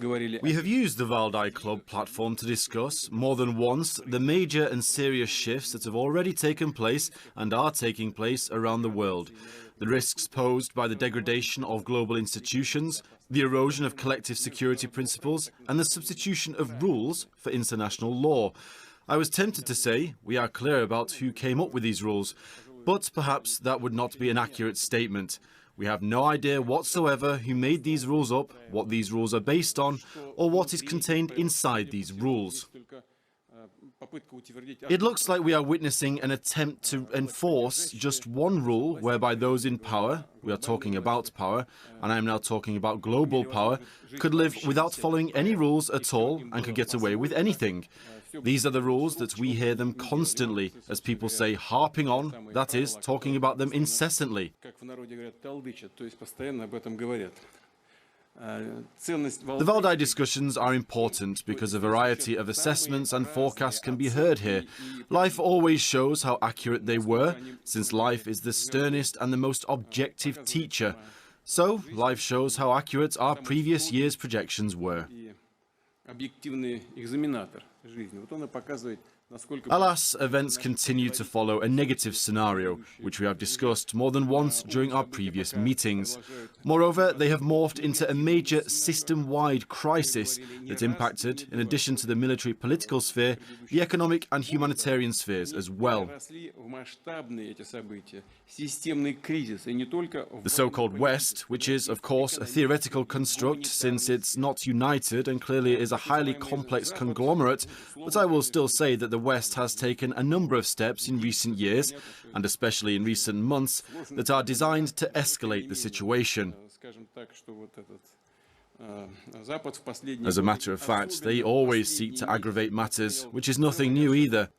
We have used the Valdai Club platform to discuss, more than once, the major and serious shifts that have already taken place and are taking place around the world. The risks posed by the degradation of global institutions, the erosion of collective security principles, and the substitution of rules for international law. I was tempted to say we are clear about who came up with these rules, but perhaps that would not be an accurate statement. We have no idea whatsoever who made these rules up, what these rules are based on, or what is contained inside these rules. It looks like we are witnessing an attempt to enforce just one rule whereby those in power, we are talking about power, and I am now talking about global power, could live without following any rules at all and could get away with anything. These are the rules that we hear them constantly, as people say, harping on, that is, talking about them incessantly. The Valdai discussions are important because a variety of assessments and forecasts can be heard here. Life always shows how accurate they were, since life is the sternest and the most objective teacher. So, life shows how accurate our previous year's projections were. Alas, events continue to follow a negative scenario, which we have discussed more than once during our previous meetings. Moreover, they have morphed into a major system-wide crisis that impacted, in addition to the military-political sphere, the economic and humanitarian spheres as well. The so-called West, which is, of course, a theoretical construct since it's not united and clearly is a highly complex conglomerate, but I will still say that the West has taken a number of steps in recent years, and especially in recent months, that are designed to escalate the situation. As a matter of fact, they always seek to aggravate matters, which is nothing new either.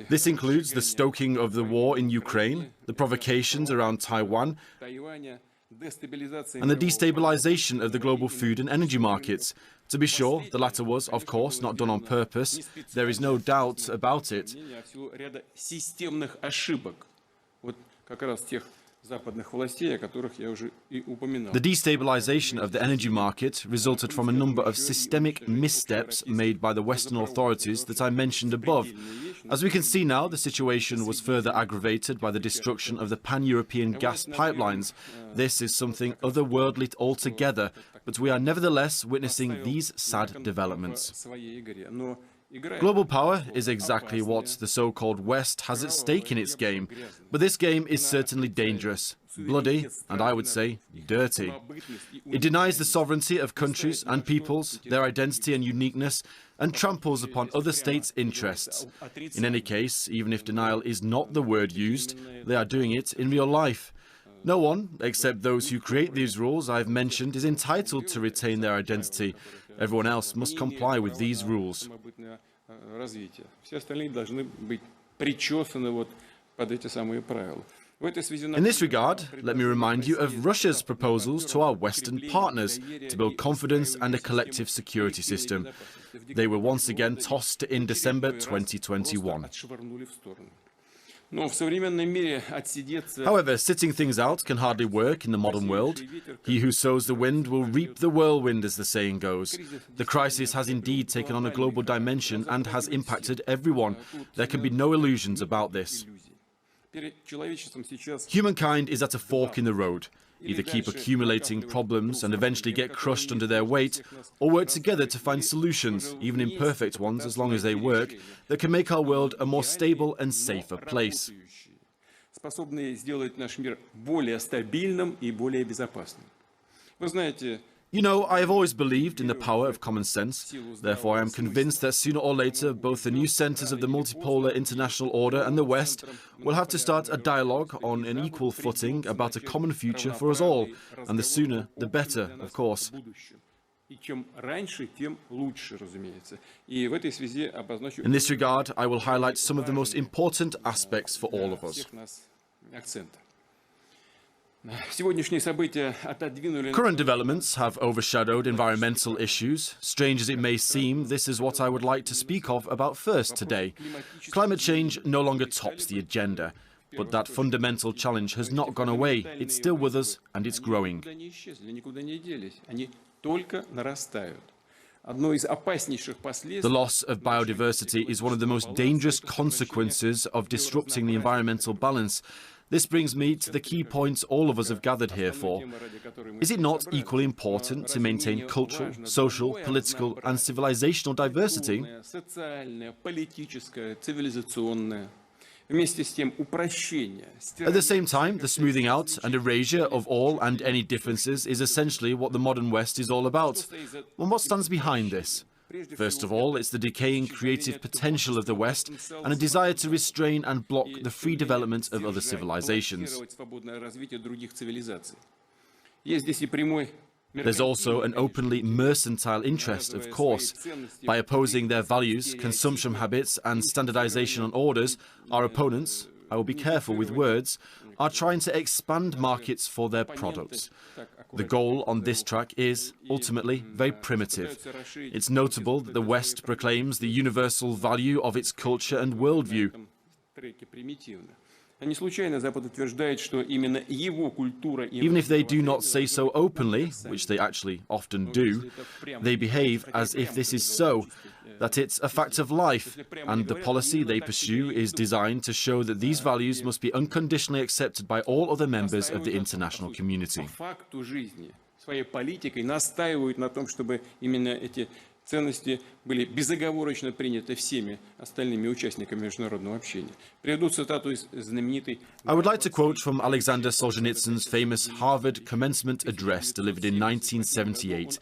This includes the stoking of the war in Ukraine, the provocations around Taiwan, and the destabilization of the global food and energy markets. To be sure, the latter was, of course, not done on purpose. There is no doubt about it. The destabilization of the energy market resulted from a number of systemic missteps made by the Western authorities that I mentioned above. As we can see now, the situation was further aggravated by the destruction of the pan-European gas pipelines. This is something otherworldly altogether, but we are nevertheless witnessing these sad developments. Global power is exactly what the so-called West has at stake in its game, but this game is certainly dangerous, bloody, and I would say dirty. It denies the sovereignty of countries and peoples, their identity and uniqueness, and tramples upon other states' interests. In any case, even if denial is not the word used, they are doing it in real life. No one, except those who create these rules I've mentioned, is entitled to retain their identity. Everyone else must comply with these rules. In this regard, let me remind you of Russia's proposals to our Western partners to build confidence and a collective security system. They were once again tossed in December 2021. However, sitting things out can hardly work in the modern world. He who sows the wind will reap the whirlwind, as the saying goes. The crisis has indeed taken on a global dimension and has impacted everyone. There can be no illusions about this. Humankind is at a fork in the road. Either keep accumulating problems and eventually get crushed under their weight, or work together to find solutions, even imperfect ones as long as they work, that can make our world a more stable and safer place. You know, I have always believed in the power of common sense. Therefore, I am convinced that sooner or later, both the new centers of the multipolar international order and the West will have to start a dialogue on an equal footing about a common future for us all. And the sooner, the better, of course. In this regard, I will highlight some of the most important aspects for all of us. Current developments have overshadowed environmental issues. Strange as it may seem, this is what I would like to speak of about first today. Climate change no longer tops the agenda. But that fundamental challenge has not gone away. It's still with us, and it's growing. The loss of biodiversity is one of the most dangerous consequences of disrupting the environmental balance. This brings me to the key points all of us have gathered here for. Is it not equally important to maintain cultural, social, political, and civilizational diversity? At the same time, the smoothing out and erasure of all and any differences is essentially what the modern West is all about. Well, what stands behind this? First of all, it's the decaying creative potential of the West and a desire to restrain and block the free development of other civilizations. There's also an openly mercantile interest, of course. By opposing their values, consumption habits, and standardization on orders, our opponents, I will be careful with words, are trying to expand markets for their products. The goal on this track is, ultimately, very primitive. It's notable that the West proclaims the universal value of its culture and worldview. Even if they do not say so openly, which they actually often do, they behave as if this is so, that it's a fact of life, and the policy they pursue is designed to show that these values must be unconditionally accepted by all other members of the international community. Ценности были безоговорочно приняты всеми остальными участниками международного общения. Приведу цитату из знаменитой... I would like to quote from Alexander Solzhenitsyn's famous Harvard commencement address delivered in 1978.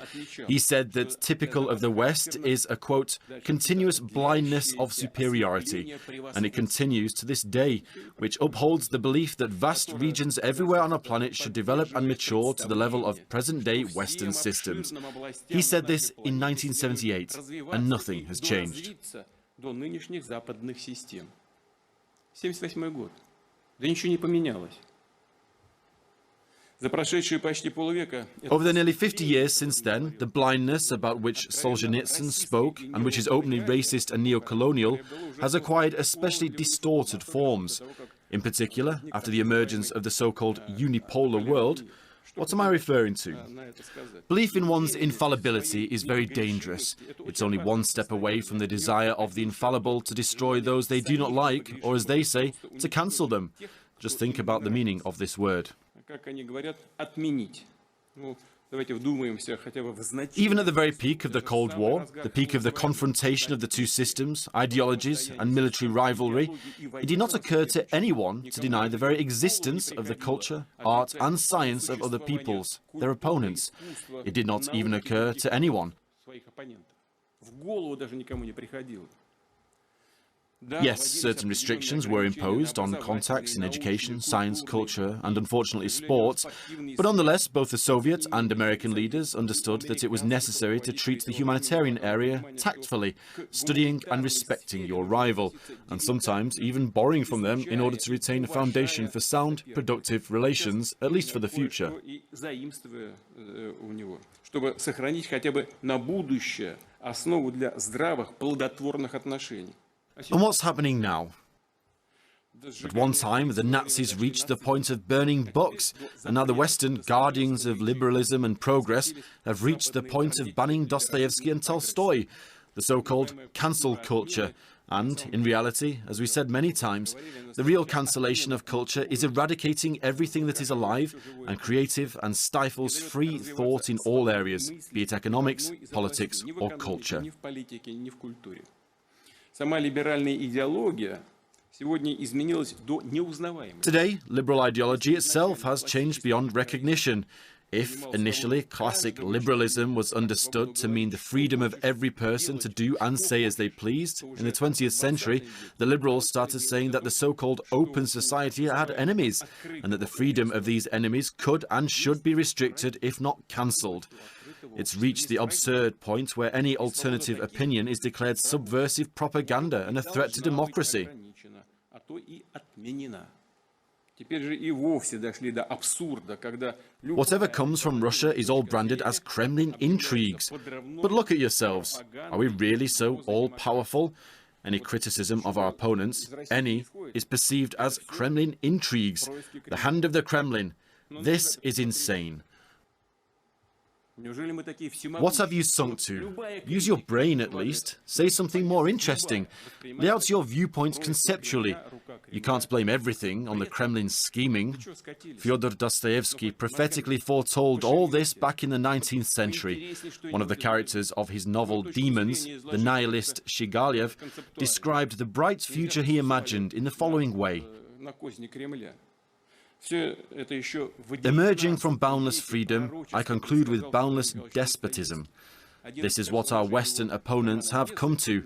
He said that typical of the West is a, quote, continuous blindness of superiority, and it continues to this day, which upholds the belief that vast regions everywhere on our planet should develop and mature to the level of present-day Western systems. He said this in 1978. And nothing has changed. До нынешних западных систем. 78 год. Да ничего не поменялось. За прошедшие почти полвека... Over the nearly 50 years since then, the blindness about which Solzhenitsyn spoke, and which is openly racist and neo-colonial, has acquired especially distorted forms. In particular, after the emergence of the so-called unipolar world, what am I referring to? Belief in one's infallibility is very dangerous. It's only one step away from the desire of the infallible to destroy those they do not like, or as they say, to cancel them. Just think about the meaning of this word. Even at the very peak of the Cold War, the peak of the confrontation of the two systems, ideologies and military rivalry, it did not occur to anyone to deny the very existence of the culture, art and science of other peoples, their opponents. It did not even occur to anyone. Yes, certain restrictions were imposed on contacts in education, science, culture, and unfortunately sports, but nonetheless both the Soviet and American leaders understood that it was necessary to treat the humanitarian area tactfully, studying and respecting your rival, and sometimes even borrowing from them in order to retain a foundation for sound, productive relations, at least for the future. Чтобы сохранить хотя бы на будущее основу для здравых, плодотворных отношений. And what's happening now? At one time, the Nazis reached the point of burning books, and now the Western guardians of liberalism and progress have reached the point of banning Dostoevsky and Tolstoy, the so-called cancel culture. And, in reality, as we said many times, the real cancellation of culture is eradicating everything that is alive and creative and stifles free thought in all areas, be it economics, politics, or culture. Today, liberal ideology itself has changed beyond recognition. If, initially, classic liberalism was understood to mean the freedom of every person to do and say as they pleased, in the 20th century, the liberals started saying that the so-called open society had enemies, and that the freedom of these enemies could and should be restricted, if not cancelled. It's reached the absurd point where any alternative opinion is declared subversive propaganda and a threat to democracy. Whatever comes from Russia is all branded as Kremlin intrigues. But look at yourselves. Are we really so all-powerful? Any criticism of our opponents, any, is perceived as Kremlin intrigues, the hand of the Kremlin. This is insane. What have you sunk to? Use your brain at least. Say something more interesting. Lay out your viewpoints conceptually. You can't blame everything on the Kremlin's scheming. Fyodor Dostoevsky prophetically foretold all this back in the 19th century. One of the characters of his novel Demons, the nihilist Shigalyev, described the bright future he imagined in the following way. Emerging from boundless freedom, I conclude with boundless despotism. This is what our Western opponents have come to.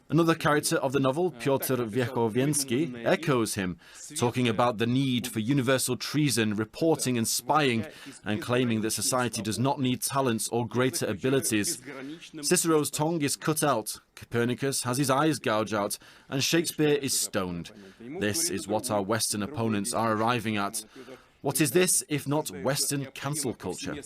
Another character of the novel, Pyotr Verkhovensky, echoes him, talking about the need for universal treason, reporting and spying, and claiming that society does not need talents or greater abilities. Cicero's tongue is cut out, Copernicus has his eyes gouged out, and Shakespeare is stoned. This is what our Western opponents are arriving at. What is this if not Western cancel culture?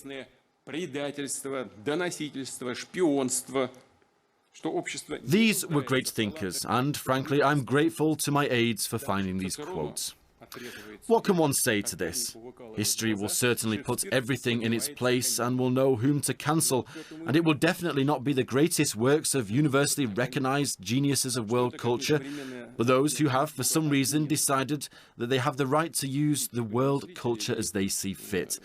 These were great thinkers, and frankly, I'm grateful to my aides for finding these quotes. What can one say to this? History will certainly put everything in its place and will know whom to cancel, and it will definitely not be the greatest works of universally recognized geniuses of world culture, but those who have, for some reason, decided that they have the right to use the world culture as they see fit.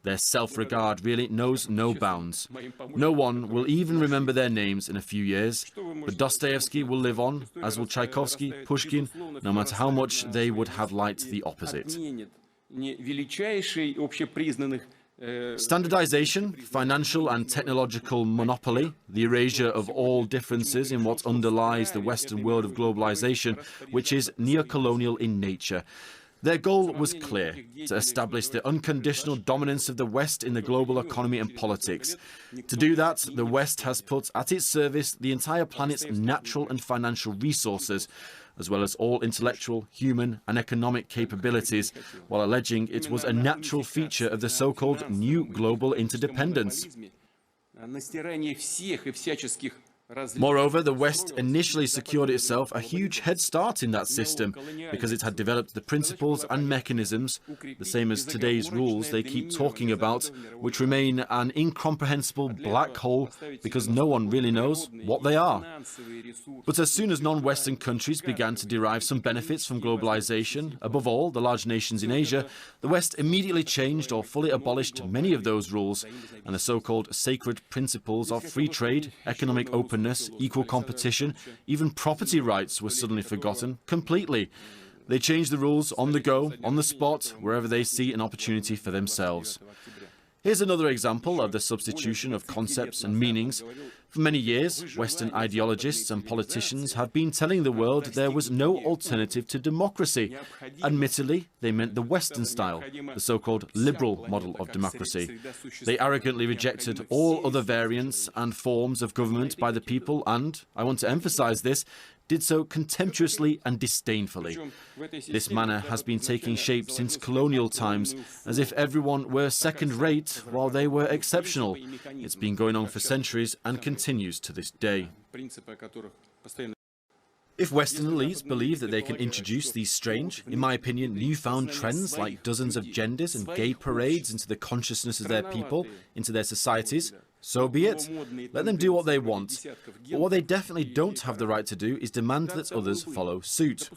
Their self-regard really knows no bounds. No one will even remember their names in a few years, but Dostoevsky will live on, as will Tchaikovsky, Pushkin, no matter how much they would have liked the opposite. Standardization, financial and technological monopoly, the erasure of all differences in what underlies the Western world of globalization, which is neocolonial in nature. Their goal was clear, to establish the unconditional dominance of the West in the global economy and politics. To do that, the West has put at its service the entire planet's natural and financial resources, as well as all intellectual, human and economic capabilities, while alleging it was a natural feature of the so-called new global interdependence. Moreover, the West initially secured itself a huge head start in that system because it had developed the principles and mechanisms, the same as today's rules they keep talking about, which remain an incomprehensible black hole because no one really knows what they are. But as soon as non-Western countries began to derive some benefits from globalization, above all the large nations in Asia, the West immediately changed or fully abolished many of those rules, and the so-called sacred principles of free trade, economic openness, equal competition, even property rights were suddenly forgotten completely. They changed the rules on the go, on the spot, wherever they see an opportunity for themselves. Here's another example of the substitution of concepts and meanings. For many years, Western ideologists and politicians have been telling the world there was no alternative to democracy. Admittedly, they meant the Western style, the so-called liberal model of democracy. They arrogantly rejected all other variants and forms of government by the people and, I want to emphasize this, did so contemptuously and disdainfully. This manner has been taking shape since colonial times, as if everyone were second-rate while they were exceptional. It's been going on for centuries and continues to this day. If Western elites believe that they can introduce these strange, in my opinion, newfound trends like dozens of genders and gay parades into the consciousness of their people, into their societies, so be it. Let them do what they want. But what they definitely don't have the right to do is demand that others follow suit.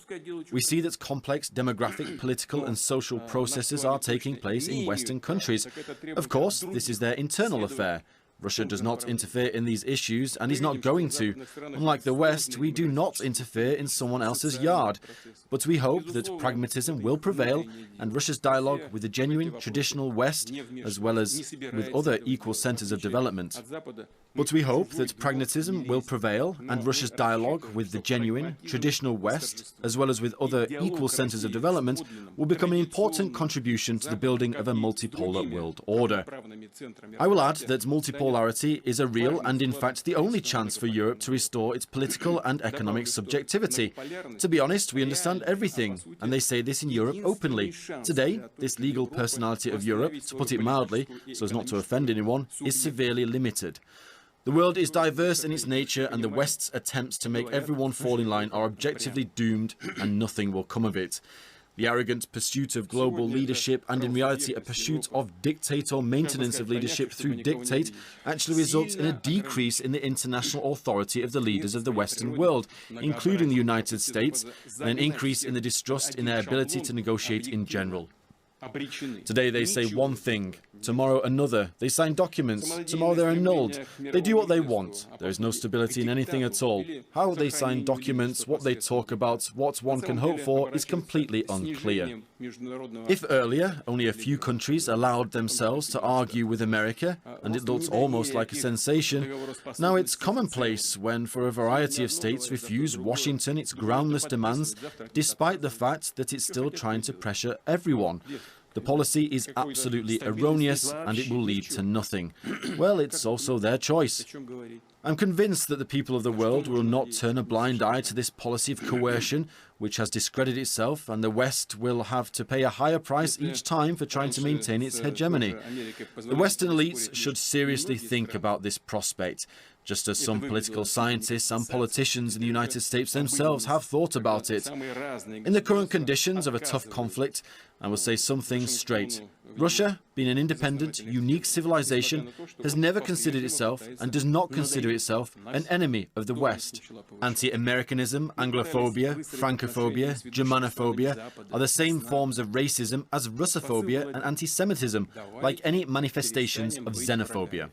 We see that complex demographic, political and social processes are taking place in Western countries. Of course, this is their internal affair. Russia does not interfere in these issues and is not going to. Unlike the West, we do not interfere in someone else's yard. But we hope that pragmatism will prevail and Russia's dialogue with the genuine traditional West, as well as with other equal centers of development. But we hope that pragmatism will prevail and Russia's dialogue with the genuine traditional West, as well as with other equal centers of development, will become an important contribution to the building of a multipolar world order. I will add that multipolarity is a real and in fact the only chance for Europe to restore its political and economic subjectivity. To be honest, we understand everything, and they say this in Europe openly. Today, this legal personality of Europe, to put it mildly, so as not to offend anyone, is severely limited. The world is diverse in its nature, and the West's attempts to make everyone fall in line are objectively doomed, and nothing will come of it. The arrogant pursuit of global leadership, and in reality a pursuit of dictator maintenance of leadership through dictate, actually results in a decrease in the international authority of the leaders of the Western world, including the United States, and an increase in the distrust in their ability to negotiate in general. Today they say one thing, tomorrow another. They sign documents, tomorrow they're annulled. They do what they want. There is no stability in anything at all. How they sign documents, what they talk about, what one can hope for is completely unclear. If earlier only a few countries allowed themselves to argue with America, and it looked almost like a sensation, now it's commonplace when, for a variety of states, refuse Washington its groundless demands, despite the fact that it's still trying to pressure everyone. The policy is absolutely erroneous, and it will lead to nothing. Well, it's also their choice. I'm convinced that the people of the world will not turn a blind eye to this policy of coercion, which has discredited itself, and the West will have to pay a higher price each time for trying to maintain its hegemony. The Western elites should seriously think about this prospect, just as some political scientists and politicians in the United States themselves have thought about it. In the current conditions of a tough conflict, I will say some things straight. Russia, being an independent, unique civilization, has never considered itself and does not consider itself an enemy of the West. Anti-Americanism, Anglophobia, Francophobia, Germanophobia are the same forms of racism as Russophobia and anti-Semitism, like any manifestations of xenophobia.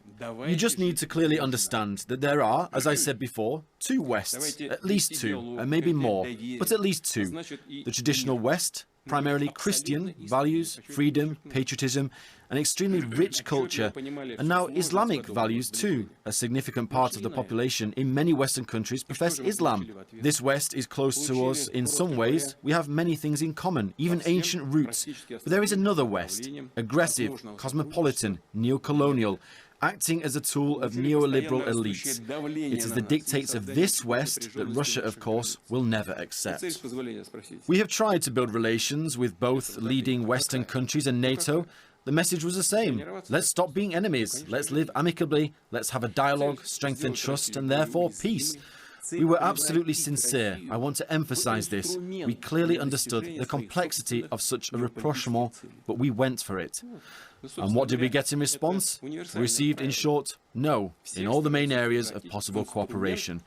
You just need to clearly understand that there are, as I said before, two Wests, at least two, and maybe more, but at least two. The traditional West, primarily Christian values, freedom, patriotism, an extremely rich culture, and now Islamic values too. A significant part of the population in many Western countries profess Islam. This West is close to us in some ways. We have many things in common, even ancient roots. But there is another West, aggressive, cosmopolitan, neo-colonial, acting as a tool of neoliberal elites. It is the dictates of this West that Russia, of course, will never accept. We have tried to build relations with both leading Western countries and NATO. The message was the same. Let's stop being enemies. Let's live amicably. Let's have a dialogue, strengthen trust, and therefore peace. We were absolutely sincere. I want to emphasize this. We clearly understood the complexity of such a rapprochement, but we went for it. And what did we get in response? We received, in short, no, in all the main areas of possible cooperation.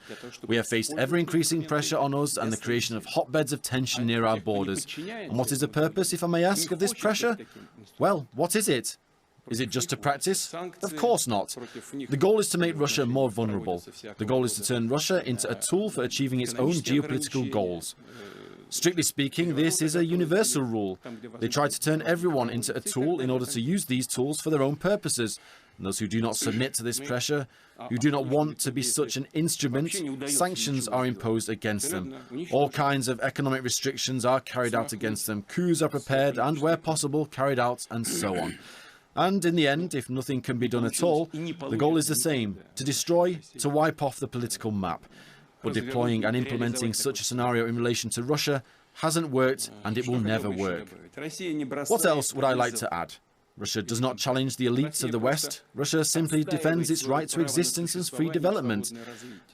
We have faced ever-increasing pressure on us and the creation of hotbeds of tension near our borders. And what is the purpose, if I may ask, of this pressure? Well, what is it? Is it just to practice? Of course not. The goal is to make Russia more vulnerable. The goal is to turn Russia into a tool for achieving its own geopolitical goals. Strictly speaking, this is a universal rule. They try to turn everyone into a tool in order to use these tools for their own purposes. And those who do not submit to this pressure, who do not want to be such an instrument, sanctions are imposed against them. All kinds of economic restrictions are carried out against them. Coups are prepared and, where possible, carried out, and so on. And in the end, if nothing can be done at all, the goal is the same: to destroy, to wipe off the political map. But deploying and implementing such a scenario in relation to Russia hasn't worked, and it will never work. What else would I like to add? Russia does not challenge the elites of the West. Russia simply defends its right to existence and free development.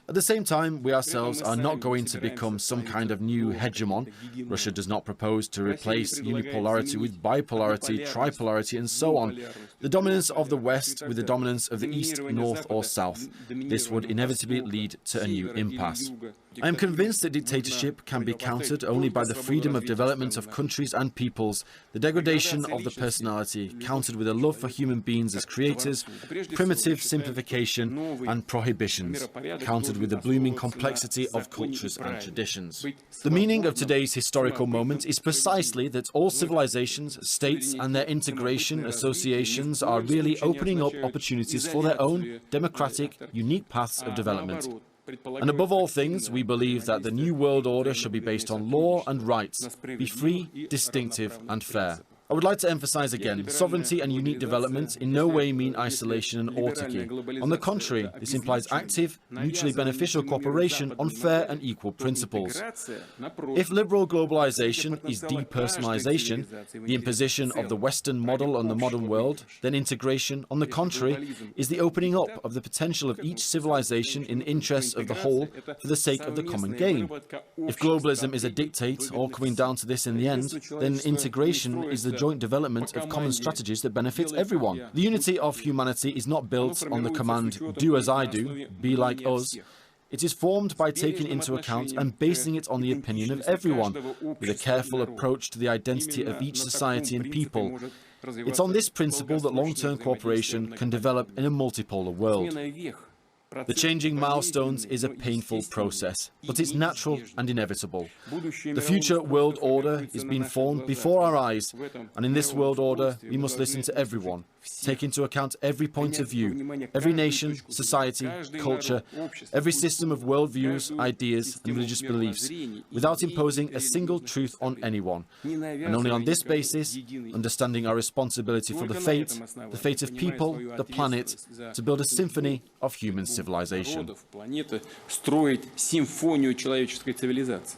At the same time, we ourselves are not going to become some kind of new hegemon. Russia does not propose to replace unipolarity with bipolarity, tripolarity, and so on. The dominance of the West with the dominance of the East, North, or South. This would inevitably lead to a new impasse. I am convinced that dictatorship can be countered only by the freedom of development of countries and peoples, the degradation of the personality, countered with a love for human beings as creators, primitive simplification, and prohibitions, countered with the blooming complexity of cultures and traditions. The meaning of today's historical moment is precisely that all civilizations, states, and their integration associations are really opening up opportunities for their own democratic, unique paths of development. And above all things, we believe that the new world order should be based on law and rights, be free, distinctive, and fair. I would like to emphasize again, sovereignty and unique development in no way mean isolation and autarky. On the contrary, this implies active, mutually beneficial cooperation on fair and equal principles. If liberal globalization is depersonalization, the imposition of the Western model on the modern world, then integration, on the contrary, is the opening up of the potential of each civilization in the interests of the whole for the sake of the common gain. If globalism is a dictate, all coming down to this in the end, then integration is the joint development of common strategies that benefit everyone. The unity of humanity is not built on the command, do as I do, be like us. It is formed by taking into account and basing it on the opinion of everyone, with a careful approach to the identity of each society and people. It's on this principle that long-term cooperation can develop in a multipolar world. The changing milestones is a painful process, but it's natural and inevitable. The future world order is being formed before our eyes, and in this world order, we must listen to everyone, take into account every point of view, every nation, society, culture, every system of worldviews, ideas, and religious beliefs, without imposing a single truth on anyone. And only on this basis, understanding our responsibility for the fate of people, the planet, to build a symphony of human civilization. Планеты строить симфонию человеческой цивилизации.